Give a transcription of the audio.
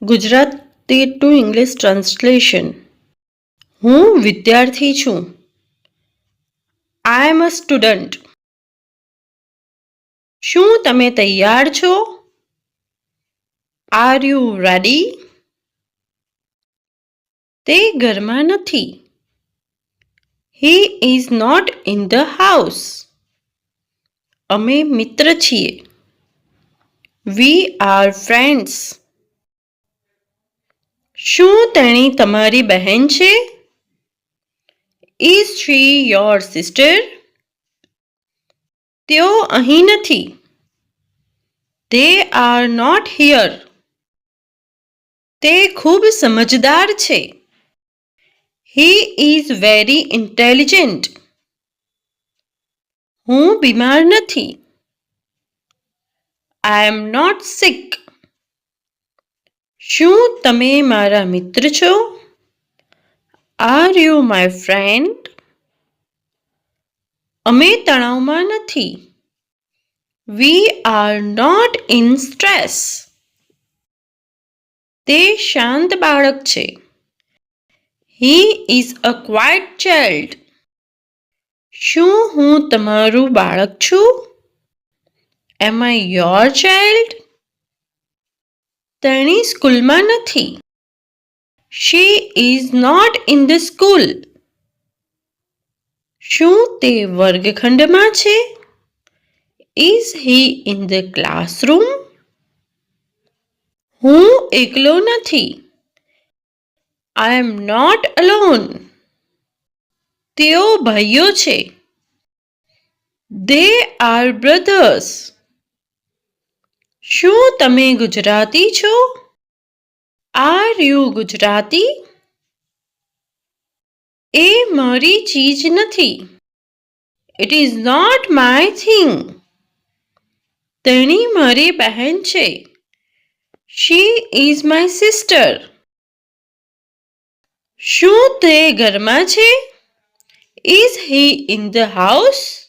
Gujarati two English translation. હું વિદ્યાર્થી છું. I am a student. શું તમે તૈયાર છો? Are you ready? તે ઘરમાં નથી. He is not in the house. અમે મિત્ર છીએ. We are friends. શું તેણી તમારી બહેન છે? Is she your sister? તેઓ અહીં નથી. They are not here. તે ખૂબ સમજદાર છે. He is very intelligent. હું બીમાર નથી. I am not sick. શું તમે મારા મિત્ર છો? Are you my friend? અમે તણાવમાં નથી. We are not in stress. તે શાંત બાળક છે. He is a quiet child. શું હું તમારું બાળક છું? Am I your child? તેણી સ્કૂલમાં નથી. She is not in the school. શું તે વર્ગખંડમાં છે? Is he in the classroom? હું એકલો નથી. I am not alone. તેઓ ભાઈઓ છે. They are brothers. શું તમે ગુજરાતી છો? Are you Gujarati? એ મારી ચીજ નથી. It is not my thing. તેણી મારી બહેન છે. She is my sister. શું તે ઘરમાં છે? Is he in the house?